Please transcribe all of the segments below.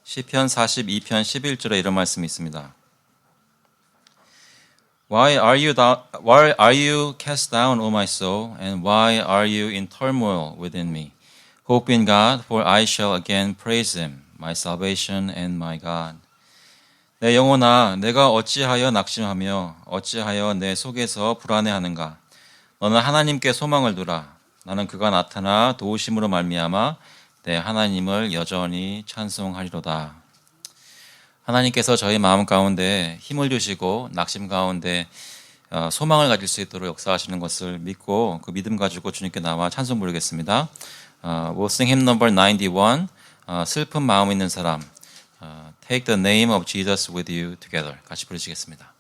시편 42편 11절에 이런 말씀이 있습니다. Why are you cast down, O my soul, and why are you in turmoil within me? Hope in God, for I shall again praise him, my salvation and my God. 내 영혼아, 내가 어찌하여 낙심하며 어찌하여 내 속에서 불안해하는가? 너는 하나님께 소망을 두라. 나는 그가 나타나 도우심으로 말미암아 내 하나님을 여전히 찬송하리로다. 하나님께서 저희 마음 가운데 힘을 주시고 낙심 가운데 소망을 가질 수 있도록 역사하시는 것을 믿고 그 믿음 가지고 주님께 나와 찬송 부르겠습니다. We'll sing hymn number 91, 슬픈 마음 있는 사람. Take the name of Jesus with you together. 같이 부르시겠습니다.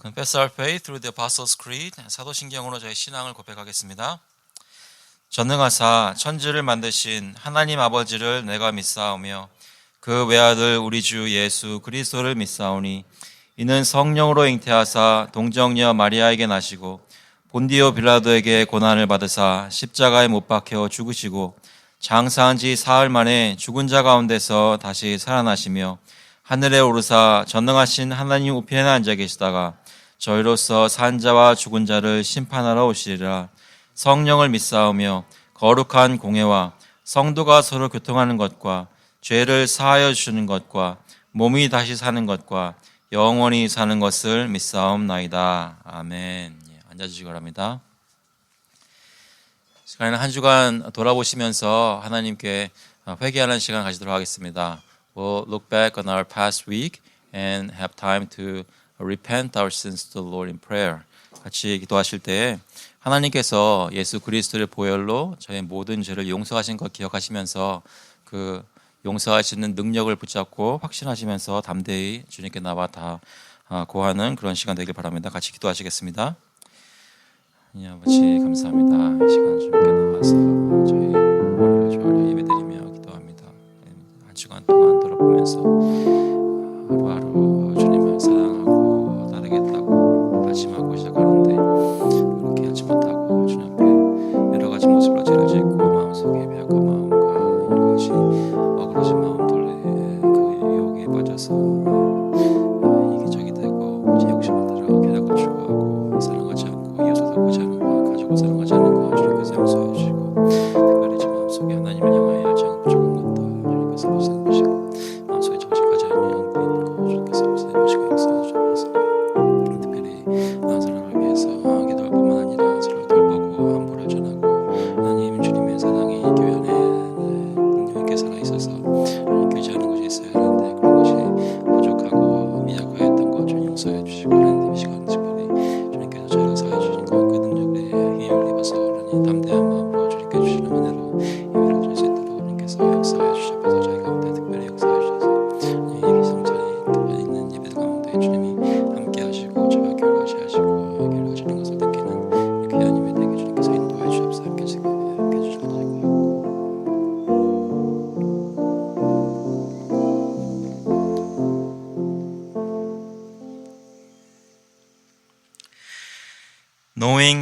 Confess our faith through the Apostles' Creed. 사도신경으로 저희 신앙을 고백하겠습니다. 전능하사 천지를 만드신 하나님 아버지를 내가 믿사오며 그 외아들 우리 주 예수 그리스도를 믿사오니 이는 성령으로 잉태하사 동정녀 마리아에게 나시고 본디오 빌라도에게 고난을 받으사 십자가에 못 박혀 죽으시고 장사한 지 사흘 만에 죽은 자 가운데서 다시 살아나시며 하늘에 오르사 전능하신 하나님 우편에 앉아 계시다가 저희로서 산 자와 죽은 자를 심판하러 오시리라. 성령을 믿사오며 거룩한 공회와 성도가 서로 교통하는 것과 죄를 사하여 주시는 것과 몸이 다시 사는 것과 영원히 사는 것을 믿사옵나이다. 아멘. 앉아주시기 바랍니다. 시간에는 한 주간 돌아보시면서 하나님께 회개하는 시간 가지도록 하겠습니다. We'll look back on our past week and have time to repent our sins to the Lord in prayer. 같이 기도하실 때 하나님께서 예수 그리스도의 보혈로 저의 모든 죄를 용서하신 것 기억하시면서 그 용서하시는 능력을 붙잡고 확신하시면서 담대히 주님께 나와 다 고하는 그런 시간 되길 바랍니다. 같이 기도하시겠습니다. 아버지 감사합니다. 이 시간 주님께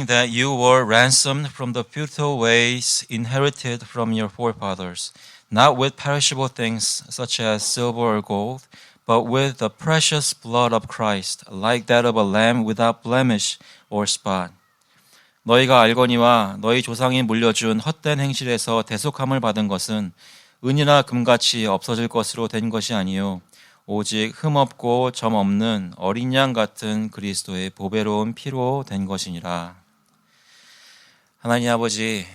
knowing that you were ransomed from the futile ways inherited from your forefathers, not with perishable things such as silver or gold, but with the precious blood of Christ, like that of a lamb without blemish or spot. 너희가 알거니와 너희 조상이 물려준 헛된 행실에서 대속함을 받은 것은 은이나 금같이 없어질 것으로 된 것이 아니요 오직 흠없고 점 없는 어린 양 같은 그리스도의 보배로운 피로 된 것이니라. 하나님 아버지,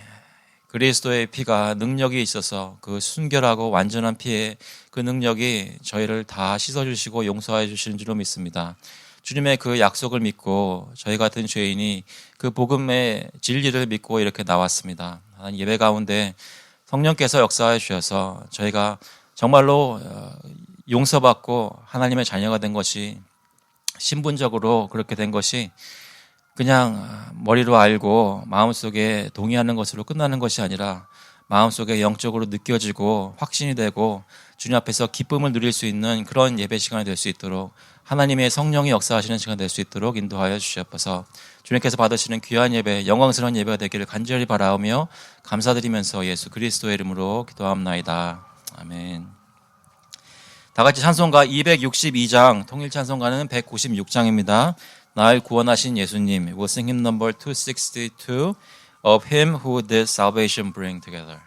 그리스도의 피가 능력이 있어서 그 순결하고 완전한 피의 그 능력이 저희를 다 씻어주시고 용서해 주시는 줄로 믿습니다. 주님의 그 약속을 믿고 저희 같은 죄인이 그 복음의 진리를 믿고 이렇게 나왔습니다. 하나님, 예배 가운데 성령께서 역사해 주셔서 저희가 정말로 용서받고 하나님의 자녀가 된 것이, 신분적으로 그렇게 된 것이 그냥 머리로 알고 마음속에 동의하는 것으로 끝나는 것이 아니라 마음속에 영적으로 느껴지고 확신이 되고 주님 앞에서 기쁨을 누릴 수 있는 그런 예배 시간이 될 수 있도록, 하나님의 성령이 역사하시는 시간 될 수 있도록 인도하여 주시옵소서. 주님께서 받으시는 귀한 예배, 영광스러운 예배가 되기를 간절히 바라오며 감사드리면서 예수 그리스도의 이름으로 기도합나이다. 아멘. 다 같이 찬송가 262장, 통일 찬송가는 196장입니다. 날 구원하신 예수님. We'll sing hymn number 262 of him who did salvation bring together.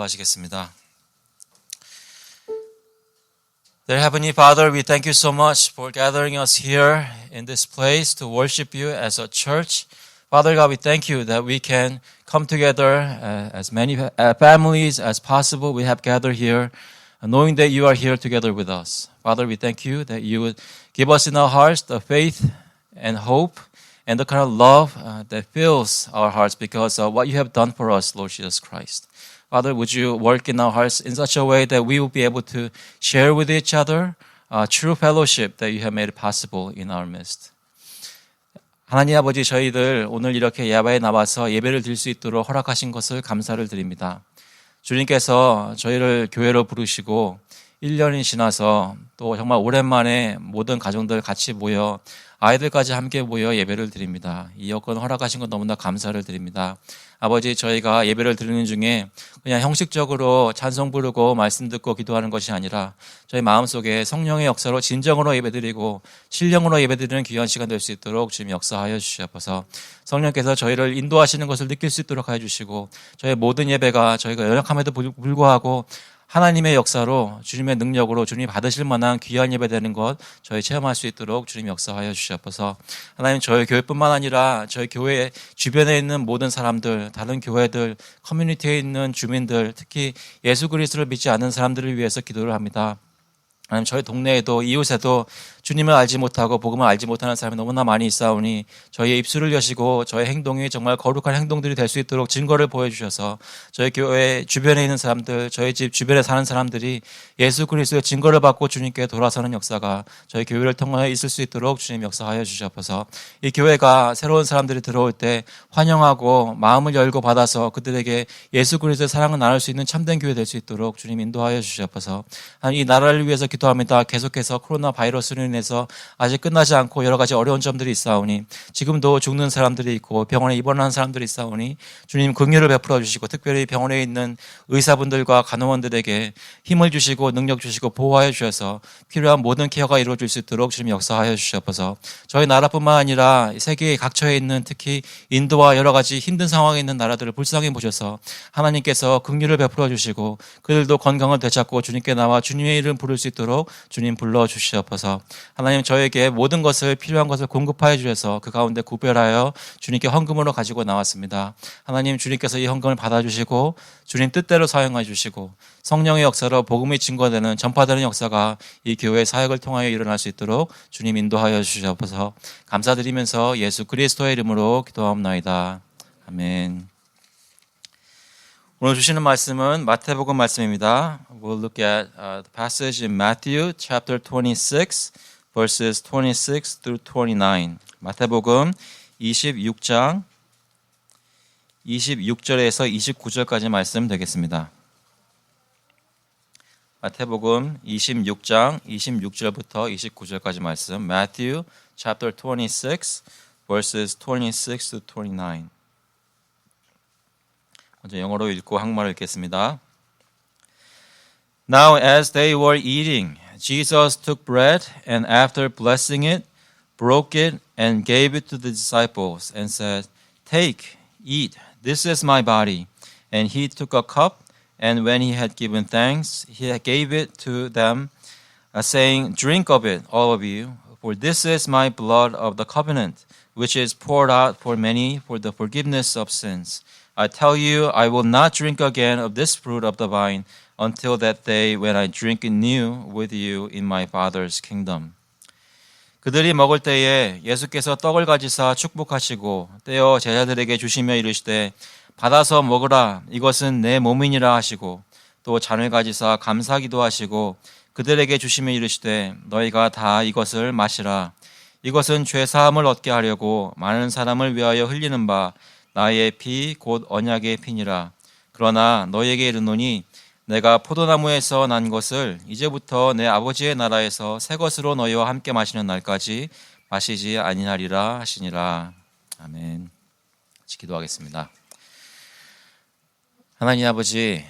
기도하시겠습니다. Dear Heavenly Father, we thank you so much for gathering us here in this place to worship you as a church. Father God, we thank you that we can come together as many families as possible. We have gathered here knowing that you are here together with us. Father, we thank you that you would give us in our hearts the faith and hope and the kind of love that fills our hearts because of what you have done for us, Lord Jesus Christ. Father, would you work in our hearts in such a way that we will be able to share with each other true fellowship that you have made possible in our midst. 하나님 아버지, 저희들 오늘 이렇게 야외에 나와서 예배를 드릴 수 있도록 허락하신 것을 감사를 드립니다. 주님께서 저희를 교회로 부르시고 1년이 지나서 또 정말 오랜만에 모든 가정들 같이 모여 아이들까지 함께 모여 예배를 드립니다. 이 여건 허락하신 것 너무나 감사를 드립니다. 아버지, 저희가 예배를 드리는 중에 그냥 형식적으로 찬송 부르고 말씀 듣고 기도하는 것이 아니라 저희 마음속에 성령의 역사로 진정으로 예배드리고 신령으로 예배드리는 귀한 시간 될 수 있도록 주님 역사하여 주시옵소서. 성령께서 저희를 인도하시는 것을 느낄 수 있도록 하여 주시고 저희 모든 예배가 저희가 연약함에도 불구하고 하나님의 역사로 주님의 능력으로 주님이 받으실 만한 귀한 예배 되는 것 저희 체험할 수 있도록 주님 역사하여 주시옵소서. 하나님 저희 교회뿐만 아니라 저희 교회 주변에 있는 모든 사람들, 다른 교회들, 커뮤니티에 있는 주민들, 특히 예수 그리스도를 믿지 않는 사람들을 위해서 기도를 합니다. 하나님 저희 동네에도 이웃에도 주님을 알지 못하고 복음을 알지 못하는 사람이 너무나 많이 있사오니 저희의 입술을 여시고 저희 행동이 정말 거룩한 행동들이 될 수 있도록 증거를 보여주셔서 저희 교회 주변에 있는 사람들, 저희 집 주변에 사는 사람들이 예수 그리스도의 증거를 받고 주님께 돌아서는 역사가 저희 교회를 통하여 있을 수 있도록 주님 역사하여 주시옵소서. 이 교회가 새로운 사람들이 들어올 때 환영하고 마음을 열고 받아서 그들에게 예수 그리스도의 사랑을 나눌 수 있는 참된 교회 될 수 있도록 주님 인도하여 주시옵소서. 이 나라를 위해서 기도합니다. 계속해서 코로나 바이러스로 인해서 아직 끝나지 않고 여러 가지 어려운 점들이 있사오니 지금도 죽는 사람들이 있고 병원에 입원하는 사람들이 있사오니 주님 긍휼을 베풀어 주시고 특별히 병원에 있는 의사분들과 간호원들에게 힘을 주시고 능력 주시고 보호하여 주셔서 필요한 모든 케어가 이루어질 수 있도록 주님 역사하여 주시옵소서. 저희 나라뿐만 아니라 세계의 각처에 있는 특히 인도와 여러 가지 힘든 상황에 있는 나라들을 불쌍히 보셔서 하나님께서 긍휼을 베풀어 주시고 그들도 건강을 되찾고 주님께 나와 주님의 이름 부를 수 있도록 주님 불러 주시옵소서. 하나님 저에게 모든 것을 필요한 것을 공급하여 주셔서 그 가운데 구별하여 주님께 헌금으로 가지고 나왔습니다. 하나님 주님께서 이 헌금을 받아주시고 주님 뜻대로 사용해 주시고 성령의 역사로 복음이 증거되는 전파되는 역사가 이 교회 사역을 통하여 일어날 수 있도록 주님 인도하여 주시옵소서. 감사드리면서 예수 그리스도의 이름으로 기도하옵나이다. 아멘. 오늘 주시는 말씀은 마태복음 말씀입니다. We'll look at the passage in Matthew chapter 26 verses 26 through 29. 마태복음 26장 26절에서 29절까지 말씀 되겠습니다. 마태복음 26장 26절부터 29절까지 말씀. Matthew chapter 26 verses 26 to 29. 먼저 영어로 읽고 한국말로 읽겠습니다. Now as they were eating, Jesus took bread and after blessing it, broke it and gave it to the disciples and said, Take, eat, this is my body. And he took a cup and when he had given thanks, he gave it to them, saying, Drink of it, all of you, for this is my blood of the covenant, which is poured out for many for the forgiveness of sins. I tell you, I will not drink again of this fruit of the vine until that day when I drink it new with you in my Father's kingdom. 그들이 먹을 때에 예수께서 떡을 가지사 축복하시고 떼어 제자들에게 주시며 이르시되 받아서 먹으라 이것은 내 몸이니라 하시고 또 잔을 가지사 감사기도 하시고 그들에게 주시며 이르시되 너희가 다 이것을 마시라 이것은 죄 사함을 얻게 하려고 많은 사람을 위하여 흘리는 바 나의 피 곧 언약의 피니라. 그러나 너희에게 이르노니 내가 포도나무에서 난 것을 이제부터 내 아버지의 나라에서 새 것으로 너희와 함께 마시는 날까지 마시지 아니하리라 하시니라. 아멘. 같이 기도하겠습니다. 하나님 아버지,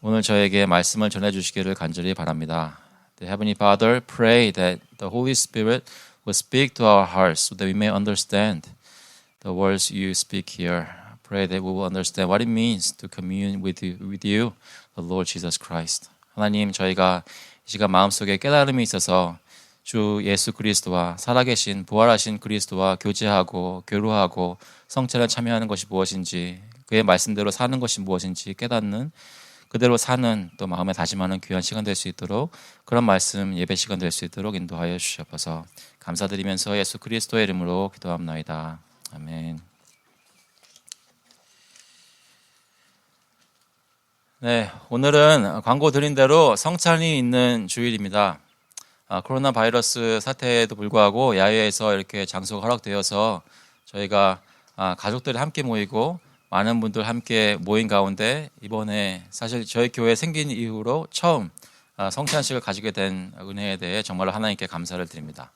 오늘 저에게 말씀을 전해주시기를 간절히 바랍니다. The Heavenly Father, pray that the Holy Spirit will speak to our hearts so that we may understand the words you speak here. Pray that we will understand what it means to commune with you, the Lord Jesus Christ. 하나님, 저희가 이 시간 마음속에 깨달음이 있어서 주 예수 그리스도와 살아계신 부활하신 그리스도와 교제하고 교류하고 성찬에 참여하는 것이 무엇인지 그의 말씀대로 사는 것이 무엇인지 깨닫는 그대로 사는 또 마음에 다짐하는 귀한 시간 될 수 있도록 그런 말씀 예배 시간 될 수 있도록 인도하여 주시옵소서. 감사드리면서 예수 그리스도의 이름으로 기도합나이다. 아멘. 네, 오늘은 광고 드린 대로 성찬이 있는 주일입니다. 코로나 바이러스 사태에도 불구하고 야외에서 이렇게 장소가 허락되어서 저희가 가족들이 함께 모이고 많은 분들 함께 모인 가운데 이번에 사실 저희 교회 생긴 이후로 처음 성찬식을 가지게 된 은혜에 대해 정말로 하나님께 감사를 드립니다.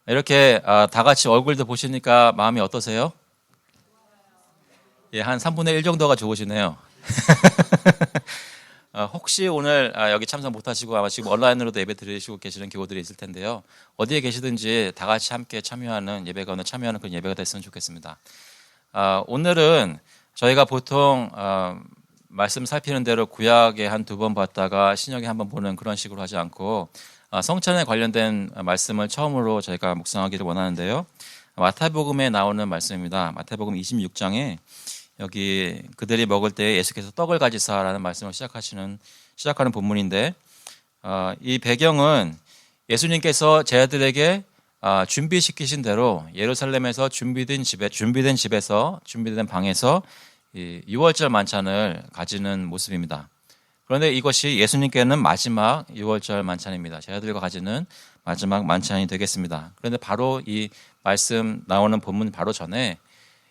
이렇게 다 같이 얼굴도 보시니까 마음이 어떠세요? 예, 한 3분의 1 정도가 좋으시네요. 혹시 오늘 여기 참석 못하시고 아마 지금 온라인으로도 예배 드리시고 계시는 교우들이 있을 텐데요. 어디에 계시든지 다 같이 함께 참여하는 예배가 오늘 참여하는 그런 예배가 됐으면 좋겠습니다. 오늘은 저희가 보통 말씀 살피는 대로 구약에 한 두 번 봤다가 신약에 한 번 보는 그런 식으로 하지 않고 성찬에 관련된 말씀을 처음으로 저희가 묵상하기를 원하는데요. 마태복음에 나오는 말씀입니다. 마태복음 26장에 여기 그들이 먹을 때 예수께서 떡을 가지사라는 말씀을 시작하는 본문인데, 이 배경은 예수님께서 제자들에게 준비시키신 대로 예루살렘에서 준비된 집에서 준비된 방에서 이 6월절 만찬을 가지는 모습입니다. 그런데 이것이 예수님께는 마지막 6월절 만찬입니다. 제자들과 가지는 마지막 만찬이 되겠습니다. 그런데 바로 이 말씀 나오는 본문 바로 전에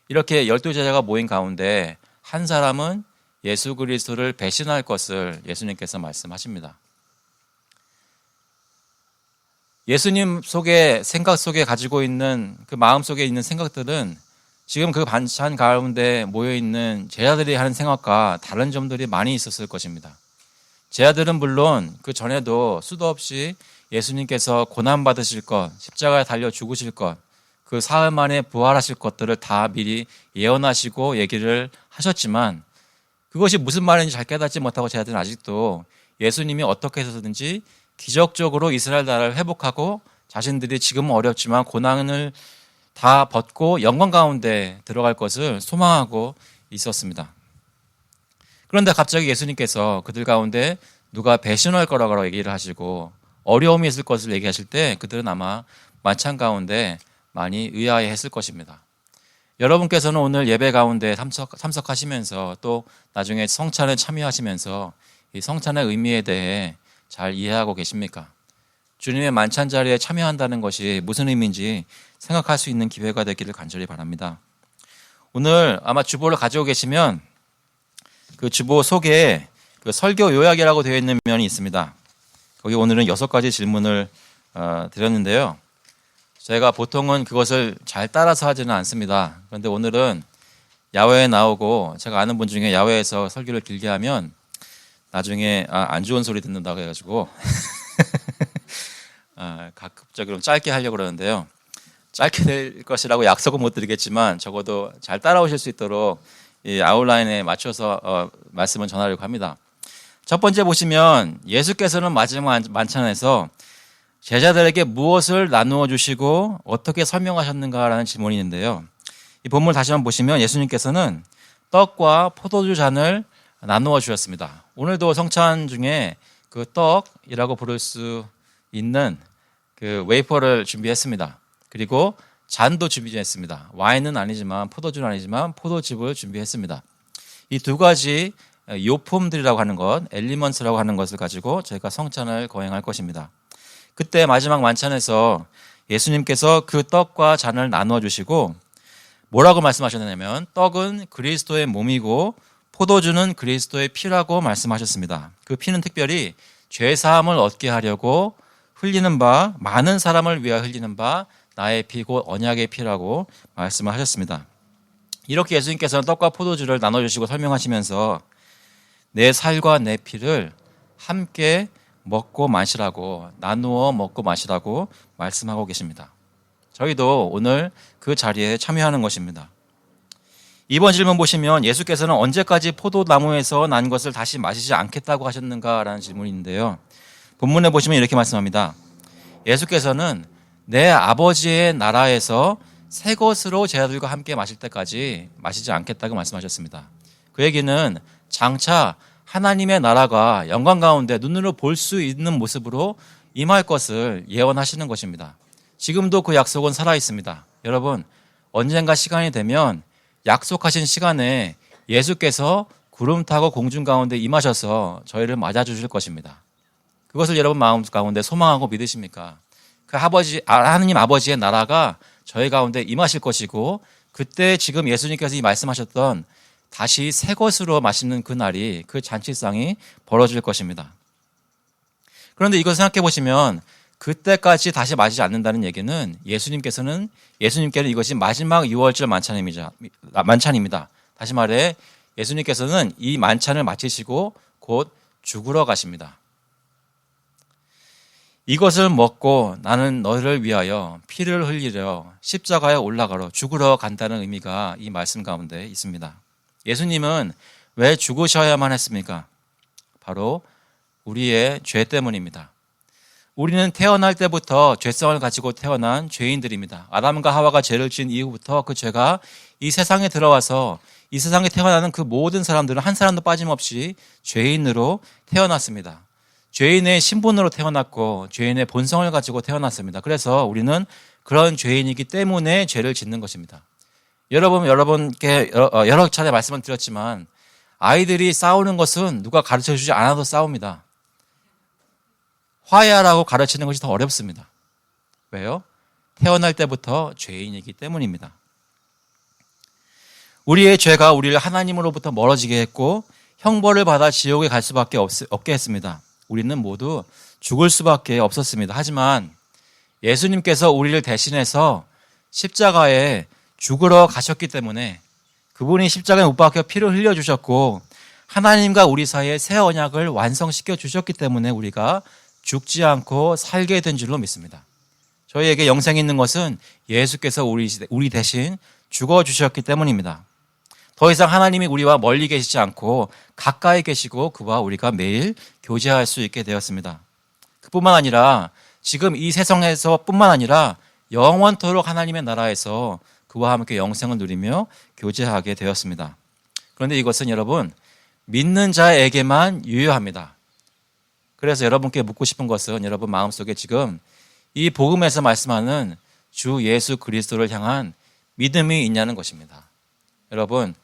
이렇게 12제자가 모인 가운데 한 사람은 예수 그리스도를 배신할 것을 예수님께서 말씀하십니다. 예수님 속에 생각 속에 가지고 있는 그 마음 속에 있는 생각들은 지금 그 반찬 가운데 모여 있는 제자들이 하는 생각과 다른 점들이 많이 있었을 것입니다. 제자들은 물론 그 전에도 수도 없이 예수님께서 고난 받으실 것, 십자가에 달려 죽으실 것, 그 사흘 만에 부활하실 것들을 다 미리 예언하시고 얘기를 하셨지만 그것이 무슨 말인지 잘 깨닫지 못하고 제자들은 아직도 예수님이 어떻게 해서든지 기적적으로 이스라엘 나라를 회복하고 자신들이 지금은 어렵지만 고난을 다 벗고 영광 가운데 들어갈 것을 소망하고 있었습니다. 그런데 갑자기 예수님께서 그들 가운데 누가 배신할 거라고 얘기를 하시고 어려움이 있을 것을 얘기하실 때 그들은 아마 만찬 가운데 많이 의아해했을 것입니다. 여러분께서는 오늘 예배 가운데 참석하시면서 또 나중에 성찬에 참여하시면서 이 성찬의 의미에 대해 잘 이해하고 계십니까? 주님의 만찬 자리에 참여한다는 것이 무슨 의미인지 생각할 수 있는 기회가 되기를 간절히 바랍니다. 오늘 아마 주보를 가지고 계시면 그 주보 속에 그 설교 요약이라고 되어 있는 면이 있습니다. 거기 오늘은 6가지 질문을 드렸는데요. 제가 보통은 그것을 잘 따라서 하지는 않습니다. 그런데 오늘은 야외에 나오고 제가 아는 분 중에 야외에서 설교를 길게 하면 나중에 안 좋은 소리 듣는다고 해가지고 가급적으로 짧게 하려고 그러는데요. 짧게 될 것이라고 약속은 못 드리겠지만 적어도 잘 따라오실 수 있도록 이 아웃라인에 맞춰서 말씀을 전하려고 합니다. 첫 번째 보시면 예수께서는 마지막 만찬에서 제자들에게 무엇을 나누어 주시고 어떻게 설명하셨는가라는 질문이 있는데요. 이 본문을 다시 한번 보시면 예수님께서는 떡과 포도주 잔을 나누어 주셨습니다. 오늘도 성찬 중에 그 떡이라고 부를 수 있는 그 웨이퍼를 준비했습니다. 그리고 잔도 준비했습니다. 와인은 아니지만 포도주는 아니지만 포도즙을 준비했습니다. 이 두 가지 요품들이라고 하는 것, 엘리먼트라고 하는 것을 가지고 저희가 성찬을 거행할 것입니다. 그때 마지막 만찬에서 예수님께서 그 떡과 잔을 나누어 주시고 뭐라고 말씀하셨냐면 떡은 그리스도의 몸이고 포도주는 그리스도의 피라고 말씀하셨습니다. 그 피는 특별히 죄사함을 얻게 하려고 흘리는 바, 많은 사람을 위하여 흘리는 바 나의 피고 언약의 피라고 말씀을 하셨습니다. 이렇게 예수님께서는 떡과 포도주를 나눠주시고 설명하시면서 내 살과 내 피를 함께 먹고 마시라고, 나누어 먹고 마시라고 말씀하고 계십니다. 저희도 오늘 그 자리에 참여하는 것입니다. 이번 질문 보시면 예수께서는 언제까지 포도나무에서 난 것을 다시 마시지 않겠다고 하셨는가라는 질문인데요. 본문에 보시면 이렇게 말씀합니다. 예수께서는 내 아버지의 나라에서 새 것으로 제자들과 함께 마실 때까지 마시지 않겠다고 말씀하셨습니다. 그 얘기는 장차 하나님의 나라가 영광 가운데 눈으로 볼 수 있는 모습으로 임할 것을 예언하시는 것입니다. 지금도 그 약속은 살아있습니다. 여러분, 언젠가 시간이 되면 약속하신 시간에 예수께서 구름 타고 공중 가운데 임하셔서 저희를 맞아주실 것입니다. 그것을 여러분 마음 가운데 소망하고 믿으십니까? 그 하나님 아버지의 나라가 저희 가운데 임하실 것이고 그때 지금 예수님께서 이 말씀하셨던 다시 새 것으로 마시는 그 날이 그 잔치상이 벌어질 것입니다. 그런데 이것을 생각해 보시면 그때까지 다시 마시지 않는다는 얘기는 예수님께는 이것이 마지막 6월절 만찬입니다. 다시 말해 예수님께서는 이 만찬을 마치시고 곧 죽으러 가십니다. 이것을 먹고 나는 너희를 위하여 피를 흘리려 십자가에 올라가러 죽으러 간다는 의미가 이 말씀 가운데 있습니다. 예수님은 왜 죽으셔야만 했습니까? 바로 우리의 죄 때문입니다. 우리는 태어날 때부터 죄성을 가지고 태어난 죄인들입니다. 아담과 하와가 죄를 지은 이후부터 그 죄가 이 세상에 들어와서 이 세상에 태어나는 그 모든 사람들은 한 사람도 빠짐없이 죄인으로 태어났습니다. 죄인의 신분으로 태어났고 죄인의 본성을 가지고 태어났습니다. 그래서 우리는 그런 죄인이기 때문에 죄를 짓는 것입니다. 여러분께 여러 차례 말씀을 드렸지만 아이들이 싸우는 것은 누가 가르쳐주지 않아도 싸웁니다. 화해하라고 가르치는 것이 더 어렵습니다. 왜요? 태어날 때부터 죄인이기 때문입니다. 우리의 죄가 우리를 하나님으로부터 멀어지게 했고 형벌을 받아 지옥에 갈 수밖에 없게 했습니다. 우리는 모두 죽을 수밖에 없었습니다. 하지만 예수님께서 우리를 대신해서 십자가에 죽으러 가셨기 때문에 그분이 십자가에 못 박혀 피를 흘려주셨고 하나님과 우리 사이에 새 언약을 완성시켜 주셨기 때문에 우리가 죽지 않고 살게 된 줄로 믿습니다. 저희에게 영생이 있는 것은 예수께서 우리 대신 죽어주셨기 때문입니다. 더 이상 하나님이 우리와 멀리 계시지 않고 가까이 계시고 그와 우리가 매일 교제할 수 있게 되었습니다. 그뿐만 아니라 지금 이 세상에서 뿐만 아니라 영원토록 하나님의 나라에서 그와 함께 영생을 누리며 교제하게 되었습니다. 그런데 이것은 여러분 믿는 자에게만 유효합니다. 그래서 여러분께 묻고 싶은 것은 여러분 마음속에 지금 이 복음에서 말씀하는 주 예수 그리스도를 향한 믿음이 있냐는 것입니다. 여러분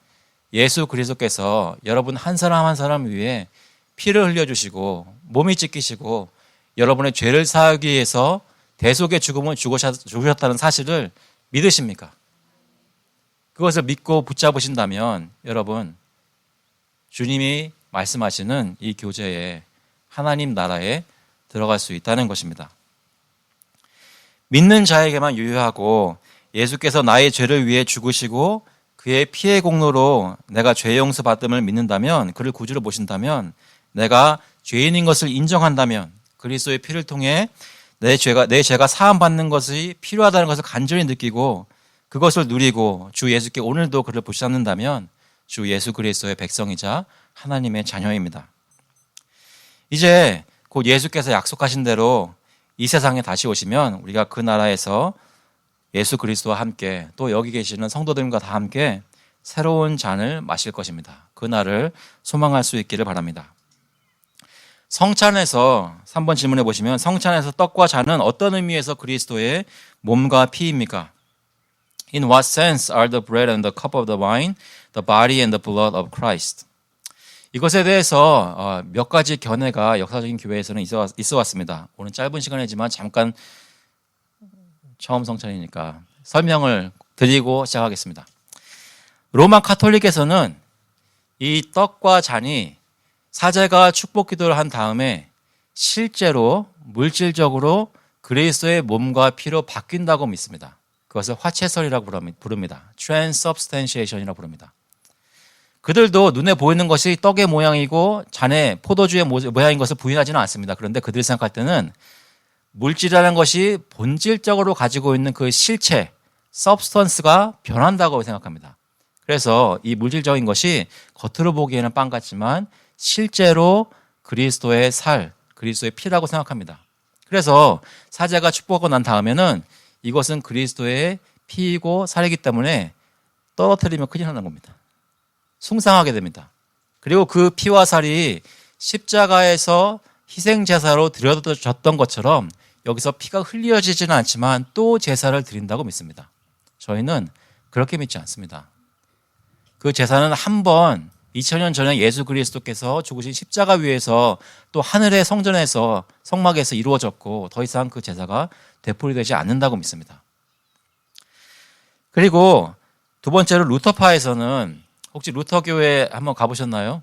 예수 그리스도께서 여러분 한 사람 한 사람 위해 피를 흘려주시고 몸이 찢기시고 여러분의 죄를 사하기 위해서 대속의 죽음을 죽으셨다는 사실을 믿으십니까? 그것을 믿고 붙잡으신다면 여러분 주님이 말씀하시는 이 교제에 하나님 나라에 들어갈 수 있다는 것입니다. 믿는 자에게만 유효하고 예수께서 나의 죄를 위해 죽으시고 그의 피의 공로로 내가 죄 용서 받음을 믿는다면 그를 구주로 모신다면 내가 죄인인 것을 인정한다면 그리스도의 피를 통해 내 죄가 사함 받는 것이 필요하다는 것을 간절히 느끼고 그것을 누리고 주 예수께 오늘도 그를 붙잡는다면 주 예수 그리스도의 백성이자 하나님의 자녀입니다. 이제 곧 예수께서 약속하신 대로 이 세상에 다시 오시면 우리가 그 나라에서 예수 그리스도와 함께 또 여기 계시는 성도들과 다 함께 새로운 잔을 마실 것입니다. 그 날을 소망할 수 있기를 바랍니다. 성찬에서 3번 질문해 보시면 성찬에서 떡과 잔은 어떤 의미에서 그리스도의 몸과 피입니까? In what sense are the bread and the cup of the wine the body and the blood of Christ? 이것에 대해서 몇 가지 견해가 역사적인 교회에서는 있어 왔습니다. 오늘 짧은 시간이지만 잠깐 처음 성찬이니까 설명을 드리고 시작하겠습니다. 로마 카톨릭에서는 이 떡과 잔이 사제가 축복 기도를 한 다음에 실제로 물질적으로 그리스도의 몸과 피로 바뀐다고 믿습니다. 그것을 화채설이라고 부릅니다. Transubstantiation이라고 부릅니다. 그들도 눈에 보이는 것이 떡의 모양이고 잔의 포도주의 모양인 것을 부인하지는 않습니다. 그런데 그들이 생각할 때는 물질이라는 것이 본질적으로 가지고 있는 그 실체, substance가 변한다고 생각합니다. 그래서 이 물질적인 것이 겉으로 보기에는 빵 같지만 실제로 그리스도의 살, 그리스도의 피라고 생각합니다. 그래서 사제가 축복하고 난 다음에는 이것은 그리스도의 피이고 살이기 때문에 떨어뜨리면 큰일 나는 겁니다. 숭상하게 됩니다. 그리고 그 피와 살이 십자가에서 희생제사로 드려졌던 것처럼 여기서 피가 흘려지지는 않지만 또 제사를 드린다고 믿습니다. 저희는 그렇게 믿지 않습니다. 그 제사는 한 번 2000년 전에 예수 그리스도께서 죽으신 십자가 위에서 또 하늘의 성전에서 성막에서 이루어졌고 더 이상 그 제사가 되풀이되지 않는다고 믿습니다. 그리고 두 번째로 루터파에서는 혹시 루터교회 한번 가보셨나요?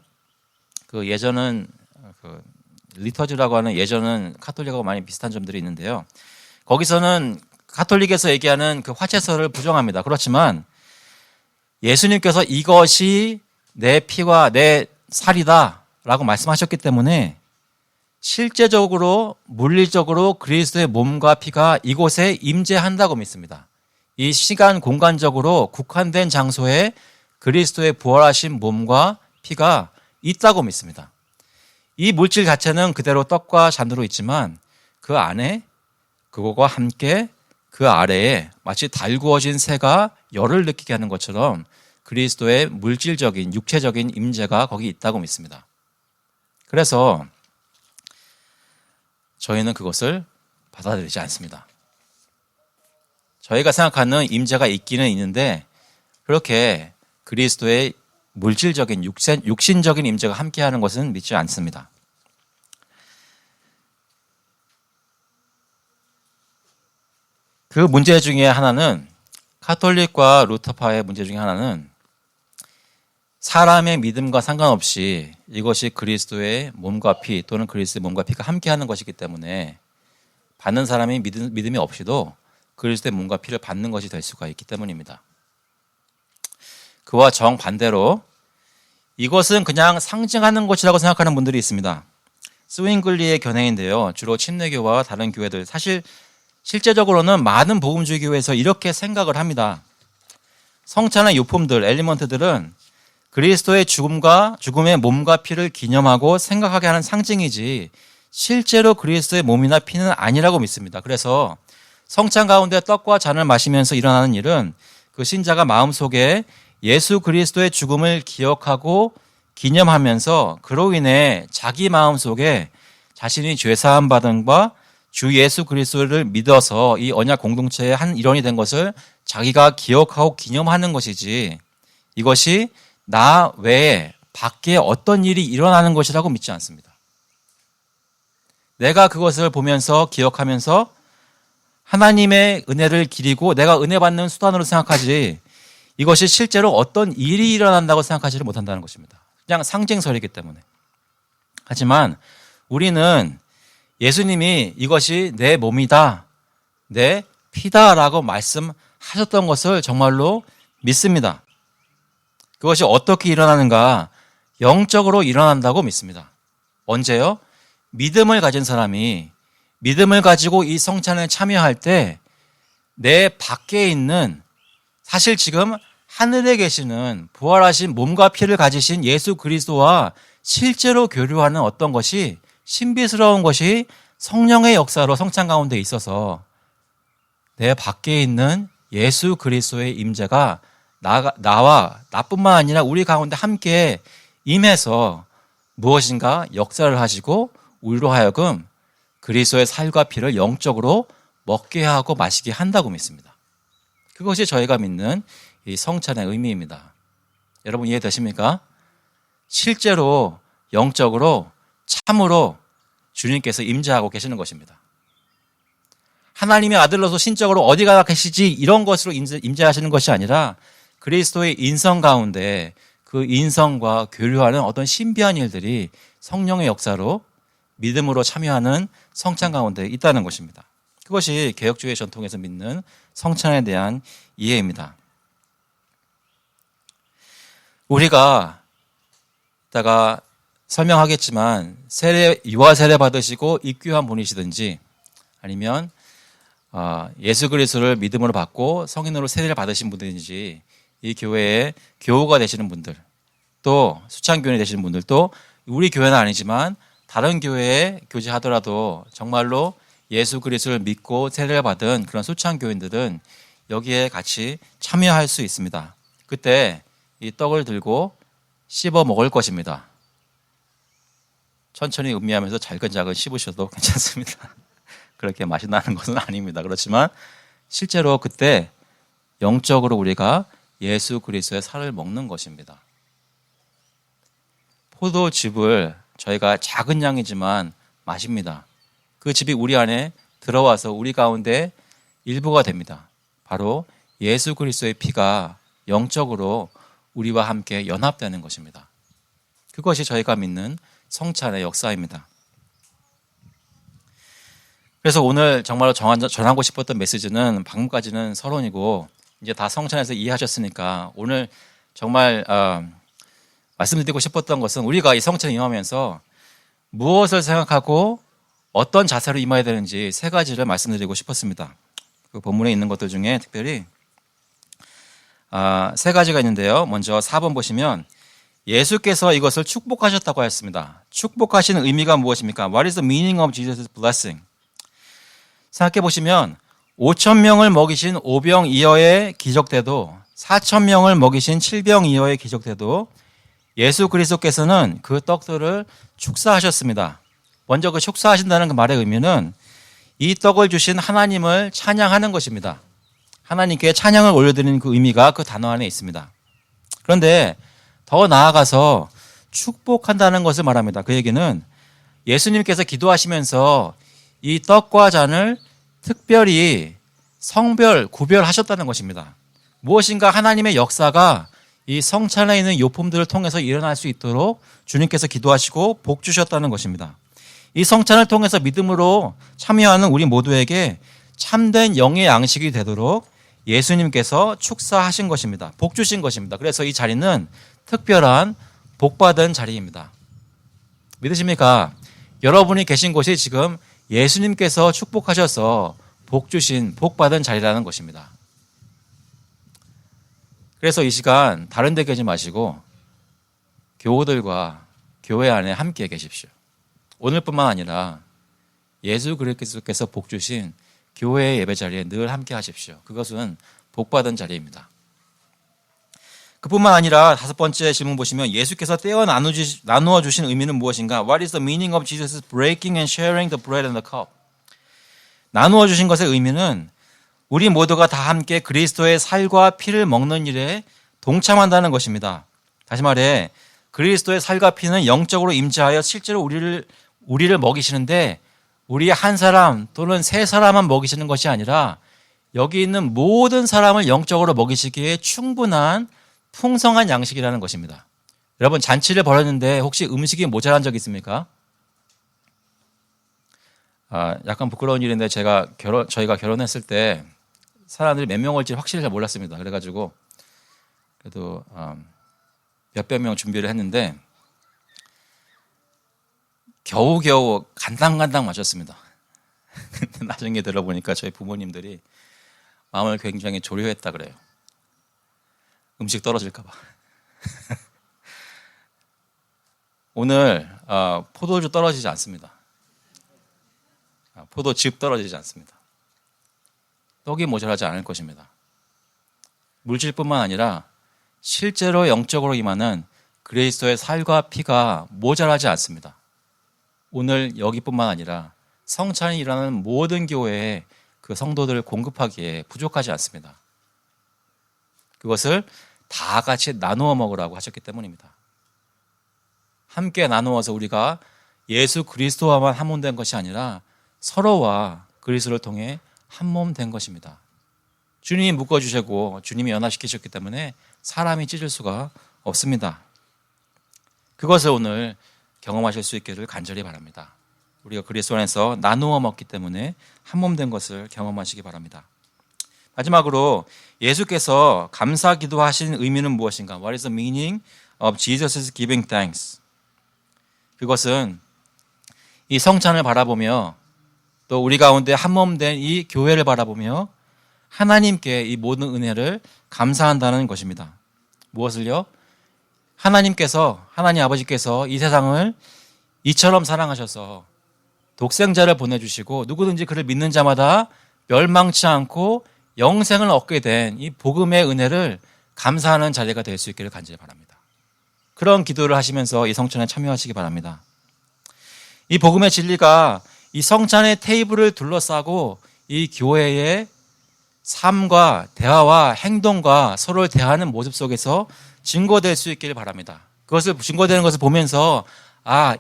그 예전은 리터즈라고 하는 예전은 카톨릭하고 많이 비슷한 점들이 있는데요. 거기서는 카톨릭에서 얘기하는 그 화채설을 부정합니다. 그렇지만 예수님께서 이것이 내 피와 내 살이다 라고 말씀하셨기 때문에 실제적으로 물리적으로 그리스도의 몸과 피가 이곳에 임재한다고 믿습니다. 이 시간 공간적으로 국한된 장소에 그리스도의 부활하신 몸과 피가 있다고 믿습니다. 이 물질 자체는 그대로 떡과 잔으로 있지만 그 안에 그거와 함께 그 아래에 마치 달구어진 새가 열을 느끼게 하는 것처럼 그리스도의 물질적인 육체적인 임재가 거기 있다고 믿습니다. 그래서 저희는 그것을 받아들이지 않습니다. 저희가 생각하는 임재가 있기는 있는데 그렇게 그리스도의 물질적인 육신적인 임재가 함께하는 것은 믿지 않습니다. 그 문제 중에 하나는 카톨릭과 루터파의 문제 중에 하나는 사람의 믿음과 상관없이 이것이 그리스도의 몸과 피 또는 그리스도의 몸과 피가 함께하는 것이기 때문에 받는 사람이 믿음이 없이도 그리스도의 몸과 피를 받는 것이 될 수가 있기 때문입니다. 그와 정반대로 이것은 그냥 상징하는 것이라고 생각하는 분들이 있습니다. 스윙글리의 견해인데요. 주로 침례교와 다른 교회들, 사실 실제적으로는 많은 복음주의 교회에서 이렇게 생각을 합니다. 성찬의 유품들, 엘리먼트들은 그리스도의 죽음의 몸과 피를 기념하고 생각하게 하는 상징이지 실제로 그리스도의 몸이나 피는 아니라고 믿습니다. 그래서 성찬 가운데 떡과 잔을 마시면서 일어나는 일은 그 신자가 마음속에 예수 그리스도의 죽음을 기억하고 기념하면서 그로 인해 자기 마음속에 자신이 죄사함 받은 바 주 예수 그리스도를 믿어서 이 언약 공동체의 한 일원이 된 것을 자기가 기억하고 기념하는 것이지 이것이 나 외에 밖에 어떤 일이 일어나는 것이라고 믿지 않습니다. 내가 그것을 보면서 기억하면서 하나님의 은혜를 기리고 내가 은혜 받는 수단으로 생각하지 이것이 실제로 어떤 일이 일어난다고 생각하지를 못한다는 것입니다. 그냥 상징설이기 때문에. 하지만 우리는 예수님이 이것이 내 몸이다, 내 피다라고 말씀하셨던 것을 정말로 믿습니다. 그것이 어떻게 일어나는가? 영적으로 일어난다고 믿습니다. 언제요? 믿음을 가진 사람이 믿음을 가지고 이 성찬에 참여할 때 내 밖에 있는 사실 지금 하늘에 계시는 부활하신 몸과 피를 가지신 예수 그리스도와 실제로 교류하는 어떤 것이 신비스러운 것이 성령의 역사로 성찬 가운데 있어서 내 밖에 있는 예수 그리스도의 임재가 나와 나뿐만 아니라 우리 가운데 함께 임해서 무엇인가 역사를 하시고 우리로 하여금 그리스도의 살과 피를 영적으로 먹게 하고 마시게 한다고 믿습니다. 그것이 저희가 믿는 이 성찬의 의미입니다. 여러분 이해되십니까? 실제로 영적으로 참으로 주님께서 임재하고 계시는 것입니다. 하나님의 아들로서 신적으로 어디가 계시지 이런 것으로 임재하시는 것이 아니라 그리스도의 인성 가운데 그 인성과 교류하는 어떤 신비한 일들이 성령의 역사로 믿음으로 참여하는 성찬 가운데 있다는 것입니다. 그것이 개혁주의 전통에서 믿는 성찬에 대한 이해입니다. 우리가 이따가 설명하겠지만 유아 세례 받으시고 입교한 분이시든지 아니면 예수 그리스도를 믿음으로 받고 성인으로 세례를 받으신 분들인지 이 교회에 교우가 되시는 분들 또 수창교인이 되시는 분들 또 우리 교회는 아니지만 다른 교회에 교제하더라도 정말로 예수 그리스도를 믿고 세례를 받은 그런 수창교인들은 여기에 같이 참여할 수 있습니다. 그때 이 떡을 들고 씹어 먹을 것입니다. 천천히 음미하면서 잘근잘근 씹으셔도 괜찮습니다. 그렇게 맛이 나는 것은 아닙니다. 그렇지만 실제로 그때 영적으로 우리가 예수 그리스도의 살을 먹는 것입니다. 포도즙을 저희가 작은 양이지만 마십니다. 그 즙이 우리 안에 들어와서 우리 가운데 일부가 됩니다. 바로 예수 그리스도의 피가 영적으로 우리와 함께 연합되는 것입니다. 그것이 저희가 믿는 성찬의 역사입니다. 그래서 오늘 정말로 전하고 싶었던 메시지는 방금까지는 서론이고 이제 다 성찬에서 이해하셨으니까 오늘 정말 말씀드리고 싶었던 것은 우리가 이 성찬에 임하면서 무엇을 생각하고 어떤 자세로 임해야 되는지 세 가지를 말씀드리고 싶었습니다. 그 본문에 있는 것들 중에 특별히 세 가지가 있는데요. 먼저 4번 보시면 예수께서 이것을 축복하셨다고 하였습니다. 축복하시는 의미가 무엇입니까? What is the meaning of Jesus' blessing? 생각해 보시면 5천 명을 먹이신 5병 2어의 기적 때도 4천 명을 먹이신 7병 2어의 기적 때도 예수 그리스도께서는 그 떡들을 축사하셨습니다. 먼저 그 축사하신다는 그 말의 의미는 이 떡을 주신 하나님을 찬양하는 것입니다. 하나님께 찬양을 올려드리는 그 의미가 그 단어 안에 있습니다. 그런데 더 나아가서 축복한다는 것을 말합니다. 그 얘기는 예수님께서 기도하시면서 이 떡과 잔을 특별히 성별, 구별하셨다는 것입니다. 무엇인가 하나님의 역사가 이 성찬에 있는 요품들을 통해서 일어날 수 있도록 주님께서 기도하시고 복 주셨다는 것입니다. 이 성찬을 통해서 믿음으로 참여하는 우리 모두에게 참된 영의 양식이 되도록 예수님께서 축사하신 것입니다. 복 주신 것입니다. 그래서 이 자리는 특별한 복받은 자리입니다. 믿으십니까? 여러분이 계신 곳이 지금 예수님께서 축복하셔서 복 주신 복받은 자리라는 것입니다. 그래서 이 시간 다른 데 계지 마시고 교우들과 교회 안에 함께 계십시오. 오늘뿐만 아니라 예수 그리스도께서 복 주신 교회의 예배 자리에 늘 함께 하십시오. 그것은 복받은 자리입니다. 그뿐만 아니라 다섯 번째 질문 보시면 예수께서 떼어 나누어 주신 의미는 무엇인가? What is the meaning of Jesus breaking and sharing the bread and the cup? 나누어 주신 것의 의미는 우리 모두가 다 함께 그리스도의 살과 피를 먹는 일에 동참한다는 것입니다. 다시 말해 그리스도의 살과 피는 영적으로 임재하여 실제로 우리를 먹이시는데 우리 한 사람 또는 세 사람만 먹이시는 것이 아니라 여기 있는 모든 사람을 영적으로 먹이시기에 충분한 풍성한 양식이라는 것입니다. 여러분 잔치를 벌였는데 혹시 음식이 모자란 적 있습니까? 약간 부끄러운 일인데 저희가 결혼했을 때 사람들이 몇 명 올지 확실히 잘 몰랐습니다. 그래가지고 그래도 몇백 명 준비를 했는데 겨우겨우 간당간당 마셨습니다. 근데 나중에 들어보니까 저희 부모님들이 마음을 굉장히 조려했다 그래요. 음식 떨어질까 봐. 오늘 포도주 떨어지지 않습니다. 포도즙 떨어지지 않습니다. 떡이 모자라지 않을 것입니다. 물질뿐만 아니라 실제로 영적으로 임하는 그리스도의 살과 피가 모자라지 않습니다. 오늘 여기뿐만 아니라 성찬이 일어나는 모든 교회에 그 성도들을 공급하기에 부족하지 않습니다. 그것을 다 같이 나누어 먹으라고 하셨기 때문입니다. 함께 나누어서 우리가 예수 그리스도와만 한 몸 된 것이 아니라 서로와 그리스도를 통해 한 몸 된 것입니다. 주님이 묶어주시고 주님이 연합시키셨기 때문에 사람이 찢을 수가 없습니다. 그것을 오늘 경험하실 수 있기를 간절히 바랍니다. 우리가 그리스도 안에서 나누어 먹기 때문에 한 몸 된 것을 경험하시기 바랍니다. 마지막으로 예수께서 감사 기도하신 의미는 무엇인가? What is the meaning of Jesus' giving thanks? 그것은 이 성찬을 바라보며 또 우리 가운데 한 몸 된 이 교회를 바라보며 하나님께 이 모든 은혜를 감사한다는 것입니다. 무엇을요? 하나님 아버지께서 이 세상을 이처럼 사랑하셔서 독생자를 보내주시고 누구든지 그를 믿는 자마다 멸망치 않고 영생을 얻게 된 이 복음의 은혜를 감사하는 자리가 될 수 있기를 간절히 바랍니다. 그런 기도를 하시면서 이 성찬에 참여하시기 바랍니다. 이 복음의 진리가 이 성찬의 테이블을 둘러싸고 이 교회의 삶과 대화와 행동과 서로를 대하는 모습 속에서 증거될 수 있기를 바랍니다. 그것을 증거되는 것을 보면서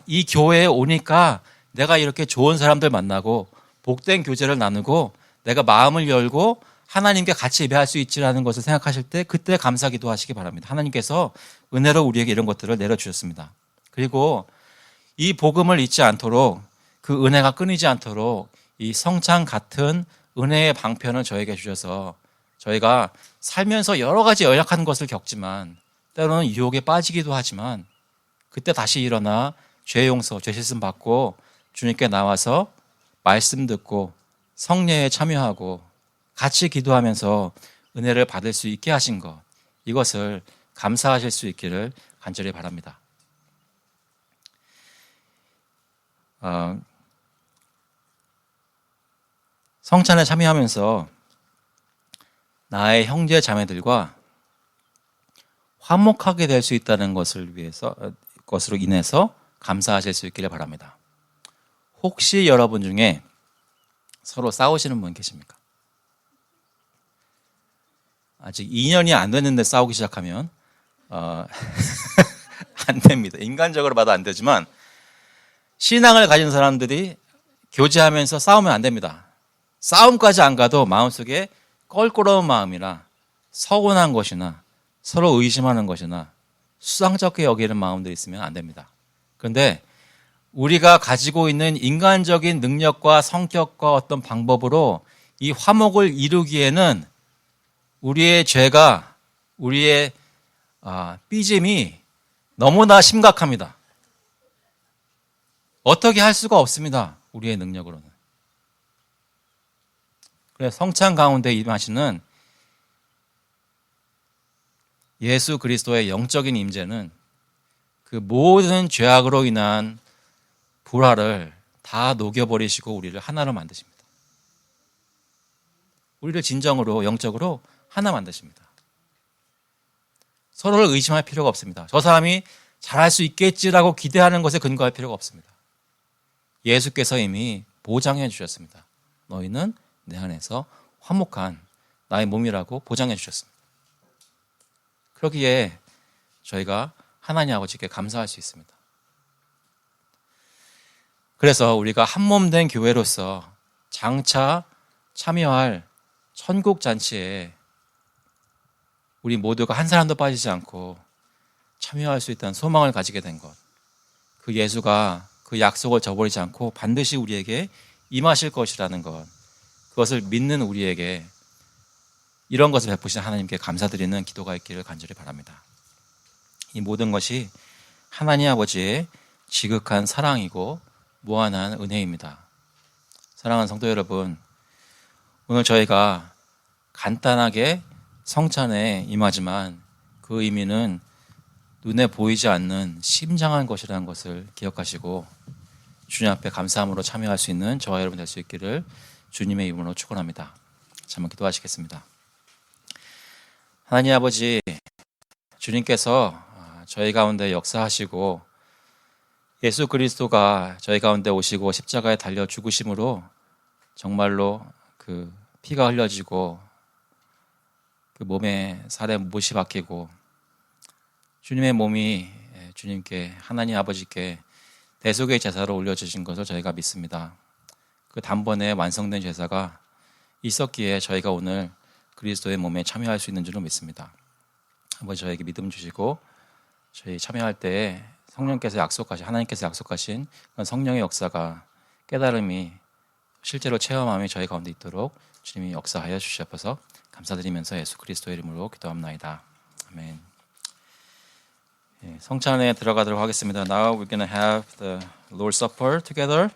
이 교회에 오니까 내가 이렇게 좋은 사람들 만나고 복된 교제를 나누고 내가 마음을 열고 하나님께 같이 예배할 수 있지라는 것을 생각하실 때 그때 감사기도 하시기 바랍니다. 하나님께서 은혜로 우리에게 이런 것들을 내려주셨습니다. 그리고 이 복음을 잊지 않도록 그 은혜가 끊이지 않도록 이 성찬 같은 은혜의 방편을 저에게 주셔서 저희가 살면서 여러 가지 연약한 것을 겪지만 때로는 유혹에 빠지기도 하지만 그때 다시 일어나 죄 용서, 죄 씻음 받고 주님께 나와서 말씀 듣고 성례에 참여하고 같이 기도하면서 은혜를 받을 수 있게 하신 것, 이것을 감사하실 수 있기를 간절히 바랍니다. 성찬에 참여하면서 나의 형제 자매들과 화목하게 될 수 있다는 것으로 인해서 감사하실 수 있기를 바랍니다. 혹시 여러분 중에 서로 싸우시는 분 계십니까? 아직 2년이 안 됐는데 싸우기 시작하면 안 됩니다. 인간적으로 봐도 안 되지만 신앙을 가진 사람들이 교제하면서 싸우면 안 됩니다. 싸움까지 안 가도 마음속에 껄끄러운 마음이나 서운한 것이나 서로 의심하는 것이나 수상쩍게 여기는 마음들이 있으면 안 됩니다. 그런데 우리가 가지고 있는 인간적인 능력과 성격과 어떤 방법으로 이 화목을 이루기에는 우리의 죄가, 우리의 삐짐이 너무나 심각합니다. 어떻게 할 수가 없습니다. 우리의 능력으로는. 그래서 성찬 가운데 임하시는 예수 그리스도의 영적인 임재는 그 모든 죄악으로 인한 불화를 다 녹여버리시고 우리를 하나로 만드십니다. 우리를 진정으로 영적으로 하나 만드십니다. 서로를 의심할 필요가 없습니다. 저 사람이 잘할 수 있겠지라고 기대하는 것에 근거할 필요가 없습니다. 예수께서 이미 보장해 주셨습니다. 너희는 내 안에서 화목한 나의 몸이라고 보장해 주셨습니다. 그러기에 저희가 하나님 아버지께 감사할 수 있습니다. 그래서 우리가 한 몸 된 교회로서 장차 참여할 천국 잔치에 우리 모두가 한 사람도 빠지지 않고 참여할 수 있다는 소망을 가지게 된 것, 그 예수가 그 약속을 저버리지 않고 반드시 우리에게 임하실 것이라는 것, 그것을 믿는 우리에게 이런 것을 베푸신 하나님께 감사드리는 기도가 있기를 간절히 바랍니다. 이 모든 것이 하나님 아버지의 지극한 사랑이고 무한한 은혜입니다. 사랑하는 성도 여러분, 오늘 저희가 간단하게 성찬에 임하지만 그 의미는 눈에 보이지 않는 심장한 것이라는 것을 기억하시고 주님 앞에 감사함으로 참여할 수 있는 저와 여러분 될 수 있기를 주님의 이름으로 축원합니다. 한번 기도하시겠습니다. 하나님 아버지, 주님께서 저희 가운데 역사하시고 예수 그리스도가 저희 가운데 오시고 십자가에 달려 죽으심으로 정말로 그 피가 흘려지고 그 몸에 살에 못이 박히고 주님의 몸이 주님께 하나님 아버지께 대속의 제사로 올려주신 것을 저희가 믿습니다. 그 단번에 완성된 제사가 있었기에 저희가 오늘 그리스도의 몸에 참여할 수 있는 줄로 믿습니다. 아버지, 저에게 믿음 주시고 저희 참여할 때 하나님께서 약속하신 그런 성령의 역사가, 깨달음이 실제로 체험함이 저희 가운데 있도록 주님이 역사하여 주시옵소서. 감사드리면서 예수 그리스도의 이름으로 기도합나이다. 아멘. 성찬에 들어가도록 하겠습니다. Now we're going to have the Lord's Supper together.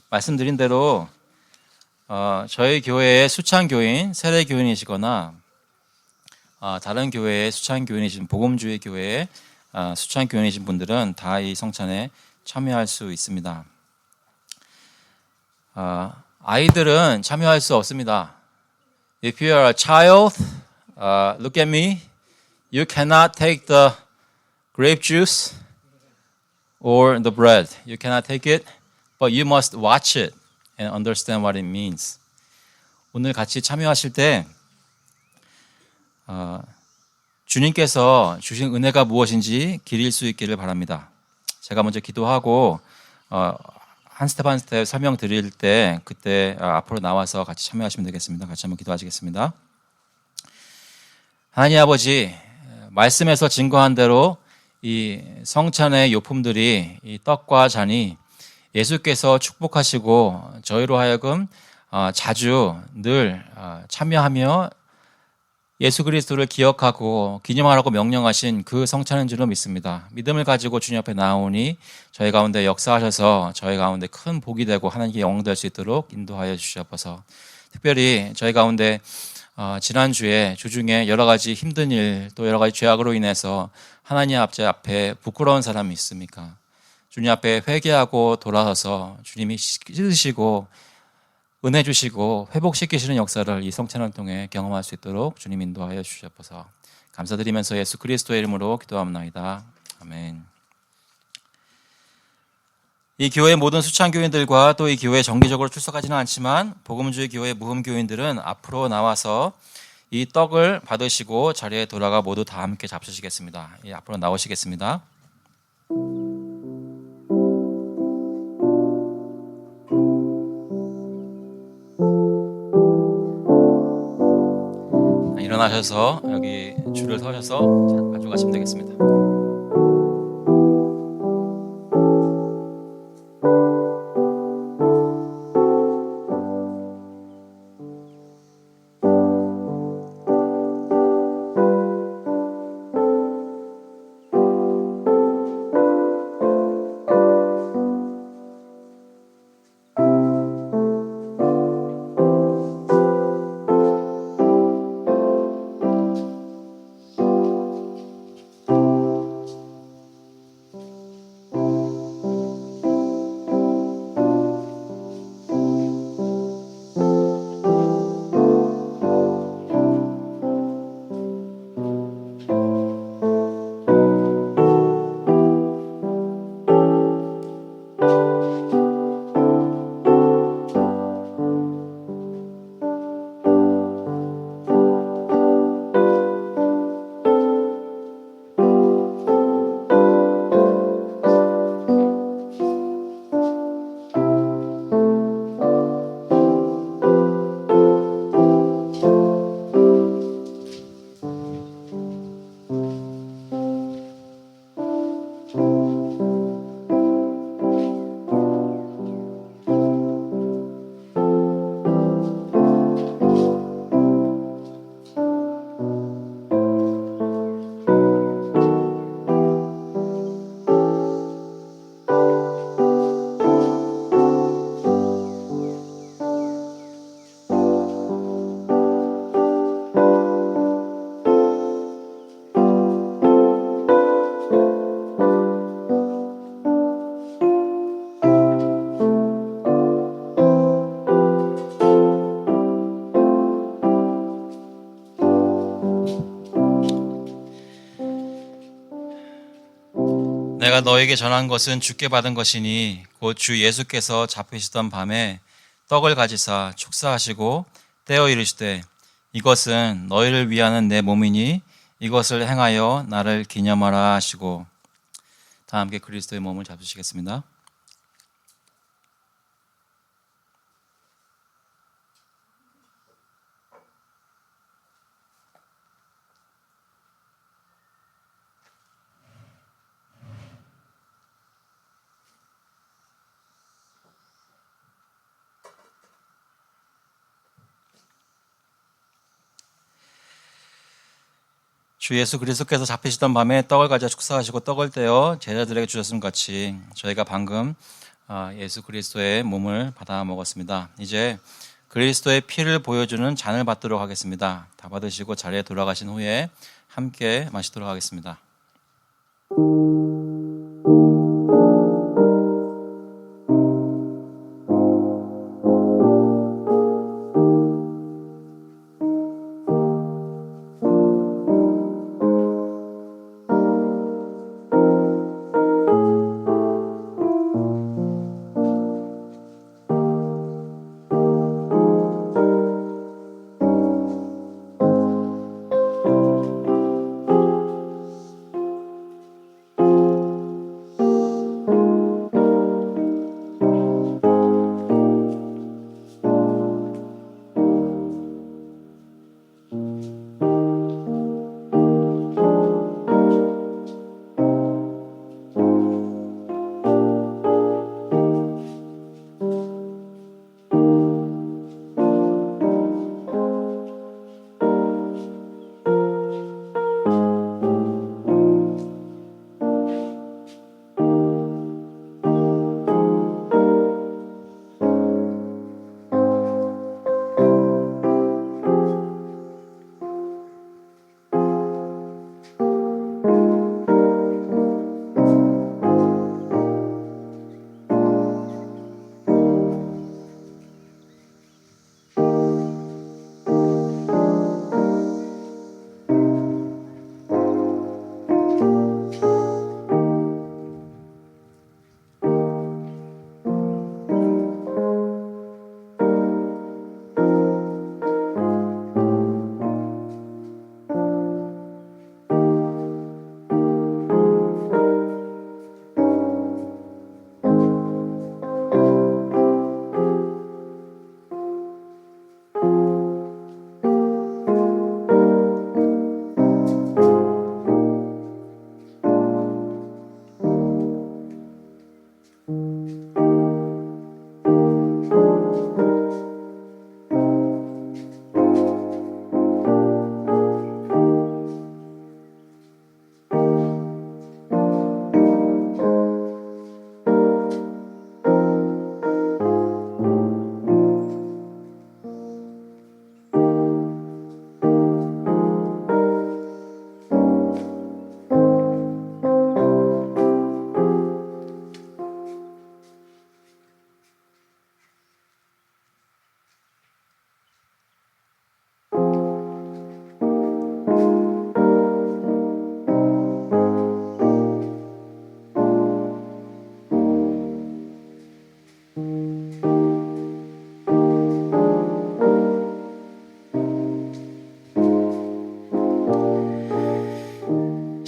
말씀드린 대로 저희 교회의 수찬교인, 세례교인이시거나 다른 교회의 수찬교인이신, 복음주의 교회의 수찬교인이신 분들은 다 이 성찬에 참여할 수 있습니다. 아이들은 참여할 수 없습니다. If you are a child, look at me. You cannot take the grape juice or the bread. You cannot take it, but you must watch it and understand what it means. 오늘 같이 참여하실 때 주님께서 주신 은혜가 무엇인지 기릴 수 있기를 바랍니다. 제가 먼저 기도하고 한 스텝 한 스텝 설명드릴 때 그때 앞으로 나와서 같이 참여하시면 되겠습니다. 같이 한번 기도하시겠습니다. 하나님 아버지, 말씀에서 증거한 대로 이 성찬의 요품들이, 이 떡과 잔이 예수께서 축복하시고 저희로 하여금 자주 늘 참여하며 예수 그리스도를 기억하고 기념하라고 명령하신 그 성찬인 줄로 믿습니다. 믿음을 가지고 주님 앞에 나오니 저희 가운데 역사하셔서 저희 가운데 큰 복이 되고 하나님께 영광될 수 있도록 인도하여 주시옵소서. 특별히 저희 가운데 지난주에 주중에 여러 가지 힘든 일, 또 여러 가지 죄악으로 인해서 하나님 앞에 부끄러운 사람이 있습니까? 주님 앞에 회개하고 돌아서서 주님이 씻으시고 은혜 주시고 회복시키시는 역사를 이 성찬을 통해 경험할 수 있도록 주님 인도하여 주시옵소서. 감사드리면서 예수 그리스도의 이름으로 기도합나이다. 아멘. 이 교회 모든 수찬 교인들과 또 이 교회에 정기적으로 출석하지는 않지만 복음주의 교회 무흠 교인들은 앞으로 나와서 이 떡을 받으시고 자리에 돌아가 모두 다 함께 잡수시겠습니다. 앞으로 나오시겠습니다. 일어나셔서 여기 줄을 서셔서 가져가시면 되겠습니다. 내가 너에게 전한 것은 주께 받은 것이니 곧 주 예수께서 잡히시던 밤에 떡을 가지사 축사하시고 떼어 이르시되 이것은 너희를 위하는 내 몸이니 이것을 행하여 나를 기념하라 하시고 다 함께 그리스도의 몸을 잡수시겠습니다. 주 예수 그리스도께서 잡히시던 밤에 떡을 가져 축사하시고 떡을 떼어 제자들에게 주셨음 같이 저희가 방금 예수 그리스도의 몸을 받아 먹었습니다. 이제 그리스도의 피를 보여주는 잔을 받도록 하겠습니다. 다 받으시고 자리에 돌아가신 후에 함께 마시도록 하겠습니다.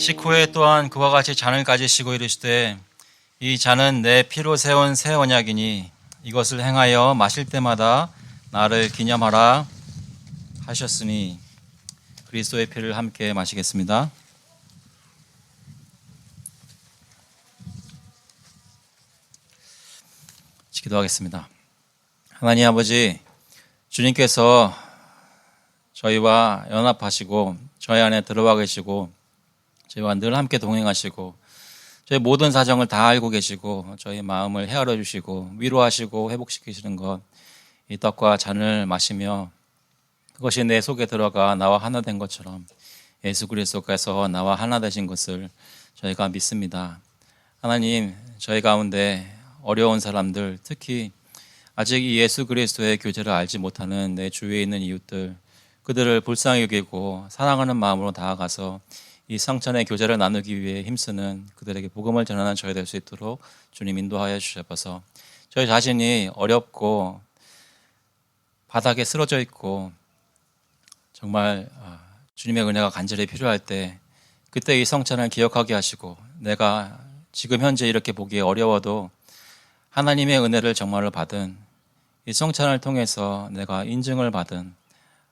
식후에 또한 그와 같이 잔을 가지시고 이르시되 이 잔은 내 피로 세운 새 언약이니 이것을 행하여 마실 때마다 나를 기념하라 하셨으니. 그리스도의 피를 함께 마시겠습니다. 기도하겠습니다. 하나님 아버지, 주님께서 저희와 연합하시고 저희 안에 들어와 계시고 저희와 늘 함께 동행하시고 저희 모든 사정을 다 알고 계시고 저희 마음을 헤아려 주시고 위로하시고 회복시키시는 것, 이 떡과 잔을 마시며 그것이 내 속에 들어가 나와 하나 된 것처럼 예수 그리스도께서 나와 하나 되신 것을 저희가 믿습니다. 하나님, 저희 가운데 어려운 사람들, 특히 아직 이 예수 그리스도의 교제를 알지 못하는 내 주위에 있는 이웃들, 그들을 불쌍히 여기고 사랑하는 마음으로 다가가서 이 성찬의 교제를 나누기 위해 힘쓰는 그들에게 복음을 전하는 저희 될 수 있도록 주님 인도하여 주셔서 저희 자신이 어렵고 바닥에 쓰러져 있고 정말 주님의 은혜가 간절히 필요할 때 그때 이 성찬을 기억하게 하시고 내가 지금 현재 이렇게 보기에 어려워도 하나님의 은혜를 정말로 받은 이 성찬을 통해서 내가 인증을 받은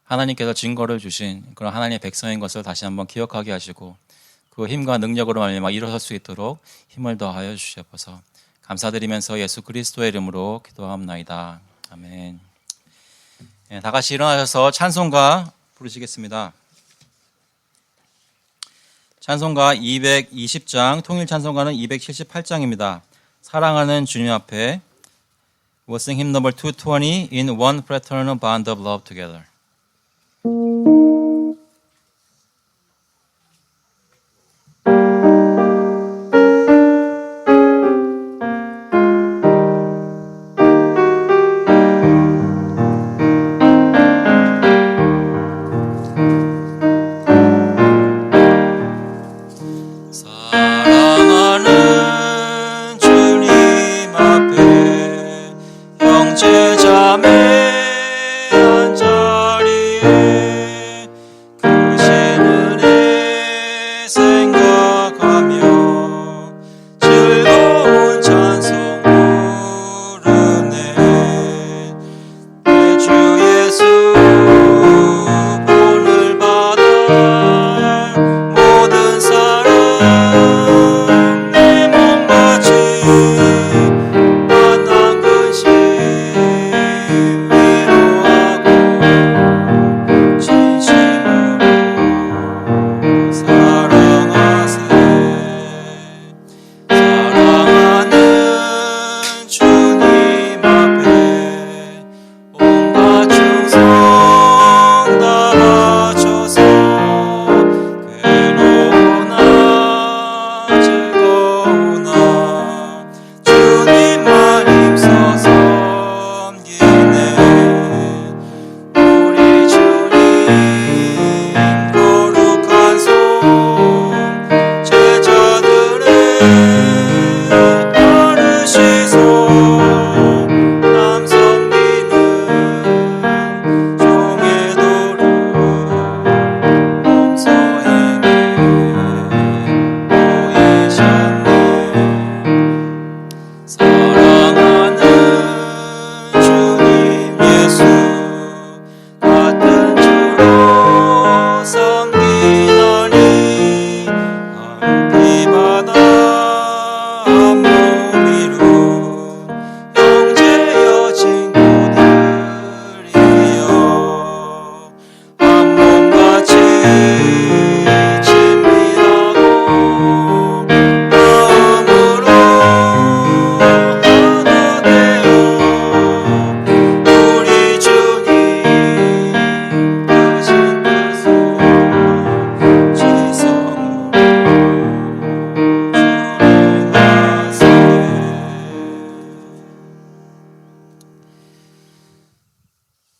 하나님께서 증거를 주신 그런 하나님의 백성인 것을 다시 한번 기억하게 하시고 그 힘과 능력으로 말미암아 일어설 수 있도록 힘을 더하여 주시옵소서. 감사드리면서 예수 그리스도의 이름으로 기도하옵나이다. 아멘. 네, 다 같이 일어나셔서 찬송가 부르시겠습니다. 찬송가 220장, 통일 찬송가는 278장입니다. 사랑하는 주님 앞에. We'll sing hymn number 220 in one fraternal bond of love together.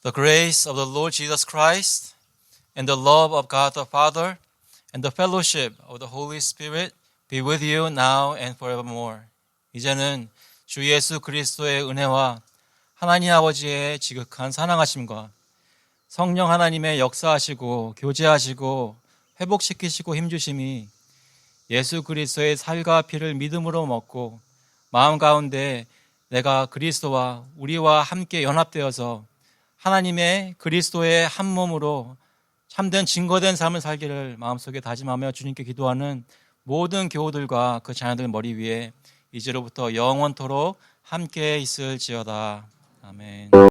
The grace of the Lord Jesus Christ and the love of God the Father and the fellowship of the Holy Spirit be with you now and forevermore. 이제는 주 예수 그리스도의 은혜와 하나님 아버지의 지극한 사랑하심과 성령 하나님의 역사하시고 교제하시고 회복시키시고 힘주심이 예수 그리스도의 살과 피를 믿음으로 먹고 마음 가운데 내가 그리스도와 우리와 함께 연합되어서 하나님의 그리스도의 한 몸으로 참된 증거된 삶을 살기를 마음속에 다짐하며 주님께 기도하는 모든 교우들과 그 자녀들 머리 위에 이제로부터 영원토록 함께 있을지어다. 아멘.